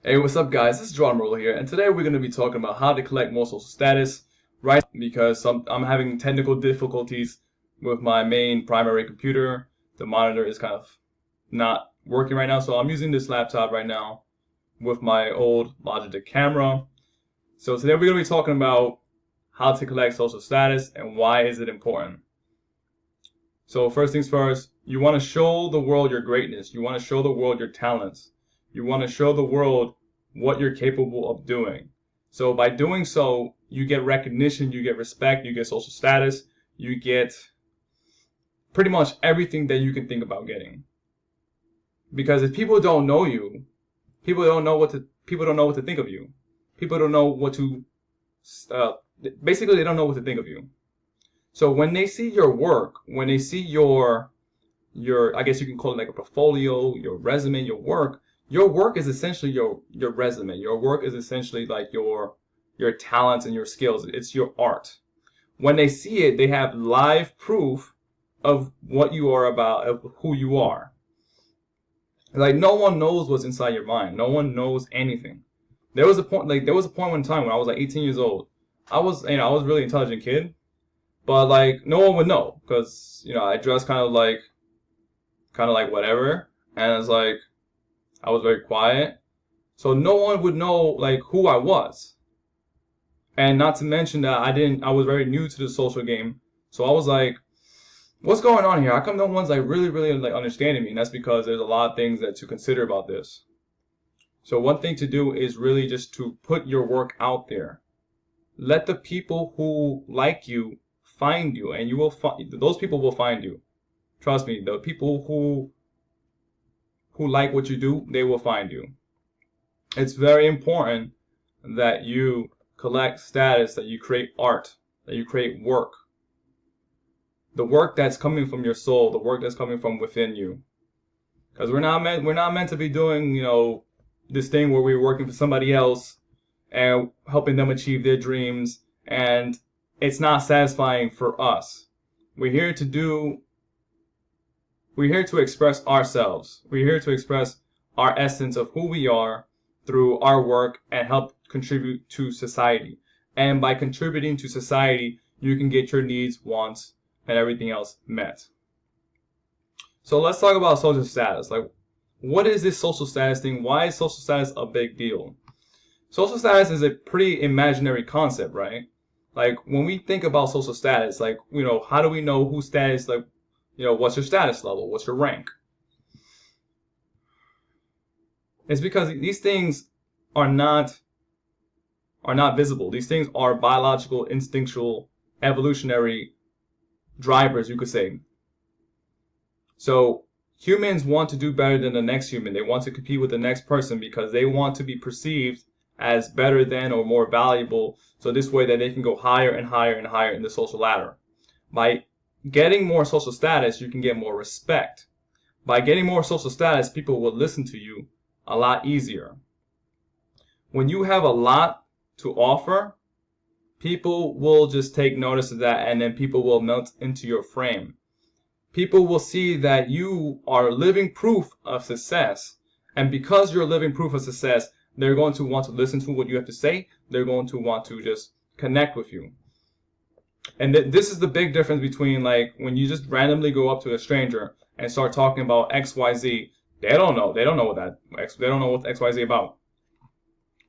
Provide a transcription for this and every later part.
Hey, what's up, guys? This is Gerardo Morillo here, and today we're going to be talking about how to collect more social status, right? Because I'm having technical difficulties with my main primary computer. The monitor is kind of not working right now, so I'm using this laptop right now with my old Logitech camera. So today we're going to be talking about how to collect social status and why is it important. So first things first, you want to show the world your greatness. You want to show the world your talents. You want to show the world what you're capable of doing. So by doing so, you get recognition, you get respect, you get social status, you get pretty much everything that you can think about getting. Because if people don't know you, people don't know what to think of you. People don't know what to uh, basically they don't know what to think of you. So when they see your work, when they see your I guess you can call it like a portfolio, your resume, your work is essentially your resume. Your work is essentially like your talents and your skills. It's your art. When they see it, they have live proof of what you are about, of who you are. Like no one knows what's inside your mind. No one knows anything. There was a point one time when I was like 18 years old. I was a really intelligent kid, but like no one would know because I dressed kind of like whatever, and it's like I was very quiet, so no one would know like who I was. And not to mention that I was very new to the social game, so I was like, what's going on here? How come no one's like really like understanding me? And that's because there's a lot of things that to consider about this. So one thing to do is really just to put your work out there. Let the people who like you find you, and those people will find you. Trust me, the people who like what you do, they will find you. It's very important that you collect status, that you create art, that you create work. The work that's coming from your soul, the work that's coming from within you. Because we're not meant to be doing, this thing where we're working for somebody else and helping them achieve their dreams, and it's not satisfying for us. We're here to express ourselves. We're here to express our essence of who we are through our work and help contribute to society. And by contributing to society, you can get your needs, wants, and everything else met. So let's talk about social status. Like, what is this social status thing? Why is social status a big deal? Social status is a pretty imaginary concept, right? Like, when we think about social status, like, how do we know whose status, like, what's your status level? What's your rank? It's because these things are not visible. These things are biological, instinctual, evolutionary drivers, you could say. So humans want to do better than the next human. They want to compete with the next person because they want to be perceived as better than or more valuable. So this way that they can go higher and higher and higher in the social ladder. By getting more social status, you can get more respect. By getting more social status, people will listen to you a lot easier. When you have a lot to offer, people will just take notice of that, and then people will melt into your frame. People will see that you are living proof of success, and because you're living proof of success, they're going to want to listen to what you have to say. They're going to want to just connect with you. And this is the big difference between like when you just randomly go up to a stranger and start talking about XYZ. They don't know what XYZ about.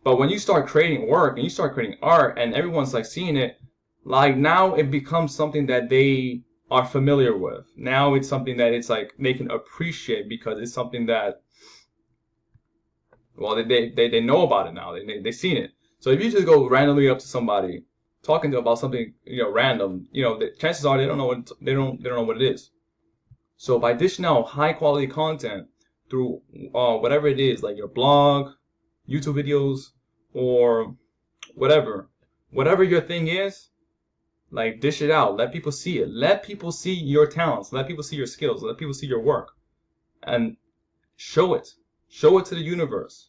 But when you start creating work and you start creating art and everyone's like seeing it, like now it becomes something that they are familiar with. Now it's something that it's like they can appreciate because it's something that, well, they know about it now. They've seen it. So if you just go randomly up to somebody talking to about something random, the chances are they don't know what it is. So by dishing out high quality content through whatever it is, like your blog, YouTube videos, or whatever your thing is, like dish it out. Let people see it. Let people see your talents. Let people see your skills. Let people see your work, and show it. Show it to the universe.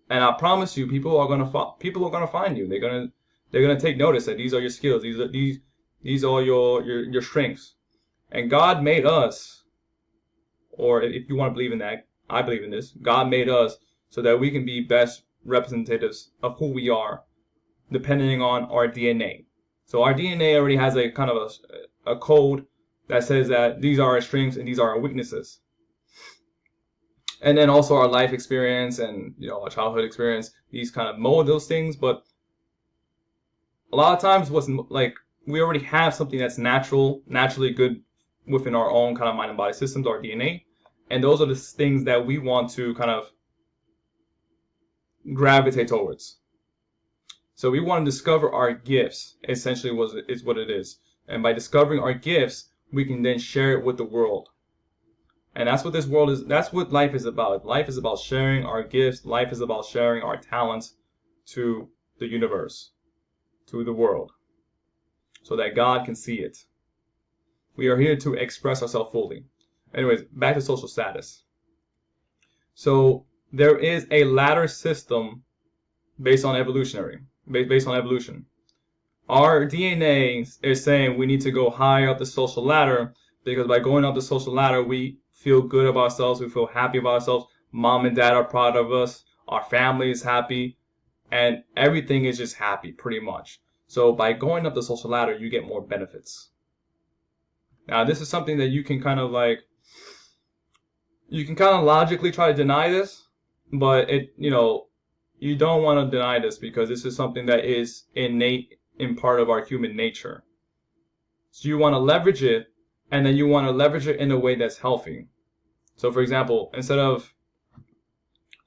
And I promise you, people are gonna find you. They're gonna take notice that these are your skills. These are your strengths. And God made us, or if you want to believe in that, I believe in this. God made us so that we can be best representatives of who we are, depending on our DNA. So our DNA already has a kind of a code that says that these are our strengths and these are our weaknesses. And then also our life experience and our childhood experience, these kind of mold those things. But a lot of times, we already have something that's naturally good within our own kind of mind and body systems, our DNA, and those are the things that we want to kind of gravitate towards. So we want to discover our gifts, essentially is what it is. And by discovering our gifts, we can then share it with the world. And that's what this world is. That's what life is about. Life is about sharing our gifts. Life is about sharing our talents to the universe, to the world, so that God can see it. We are here to express ourselves fully. Anyways, back to social status. So there is a ladder system based on evolution. Our DNA is saying we need to go higher up the social ladder, because by going up the social ladder, we feel good about ourselves, we feel happy about ourselves, mom and dad are proud of us, our family is happy, and everything is just happy pretty much. So by going up the social ladder, you get more benefits. Now this is something that you can kind of logically try to deny this, but you don't want to deny this, because this is something that is innate in part of our human nature. So you want to leverage it, and then you want to leverage it in a way that's healthy. So for example, instead of,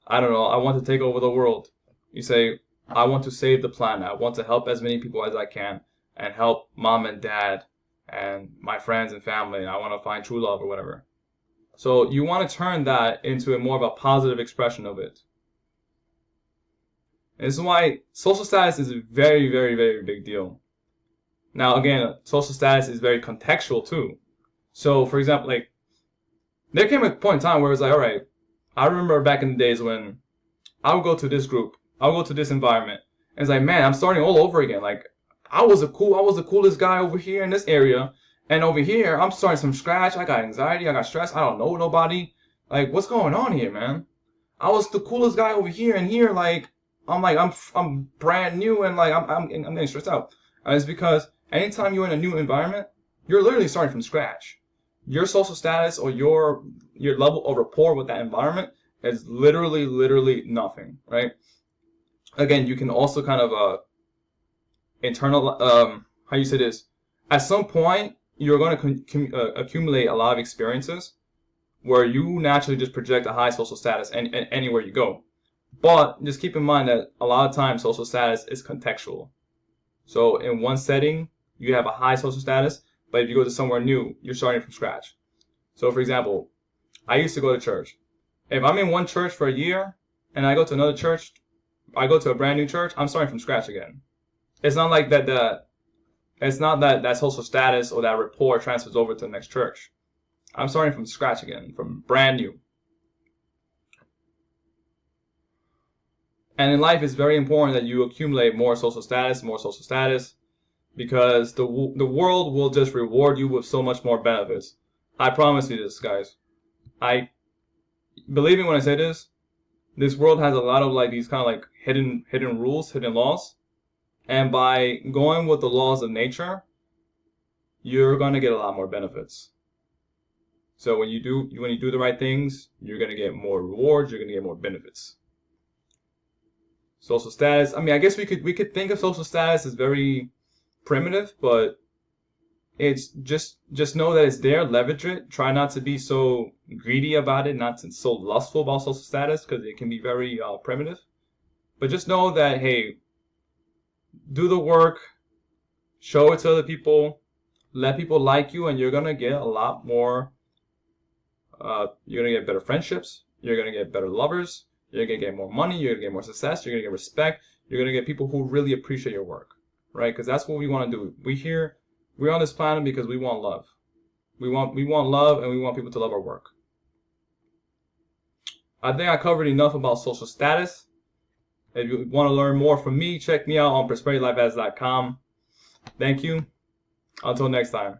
I don't know, I want to take over the world, you say, I want to save the planet. I want to help as many people as I can and help mom and dad and my friends and family. I want to find true love or whatever. So you want to turn that into more of a positive expression of it. And this is why social status is a very, very, very big deal. Now, again, social status is very contextual too. So, for example, there came a point in time where it was like, all right, I remember back in the days when I would go to this group, I would go to this environment, and it's like, man, I'm starting all over again. Like, I was the coolest guy over here in this area, and over here, I'm starting from scratch. I got anxiety, I got stress, I don't know nobody. Like, what's going on here, man? I was the coolest guy over here, and here, I'm brand new, and I'm getting stressed out. And it's because anytime you're in a new environment, you're literally starting from scratch. Your social status or your level of rapport with that environment is literally nothing, right? Again, you can also kind of how you say this? At some point, you're going to accumulate a lot of experiences where you naturally just project a high social status anywhere you go. But just keep in mind that a lot of times social status is contextual. So in one setting, you have a high social status, but if you go to somewhere new, you're starting from scratch. So for example, I used to go to church. If I'm in one church for a year and I go to another church, I go to a brand new church, I'm starting from scratch again. It's not like that it's not that social status or that rapport transfers over to the next church. I'm starting from scratch again, from brand new. And in life, it's very important that you accumulate more social status, because the world will just reward you with so much more benefits. I promise you this, guys. I believe me when I say this. This world has a lot of these kind of hidden rules, hidden laws, and by going with the laws of nature, you're going to get a lot more benefits. So when you do the right things, you're going to get more rewards, you're going to get more benefits. Social status, I mean, I guess we could think of social status as very primitive, but it's just know that it's there, leverage it, try not to be so greedy about it, not to so lustful about social status, because it can be very primitive. But just know that, hey, do the work, show it to other people, let people like you, and you're gonna get a lot more. You're gonna get better friendships, you're gonna get better lovers, you're gonna get more money, you're gonna get more success, you're gonna get respect, you're gonna get people who really appreciate your work, right? Because that's what we want to do. We're on this planet because we want love. We want love, and we want people to love our work. I think I covered enough about social status. If you want to learn more from me, check me out on prosperitylife.com. Thank you. Until next time.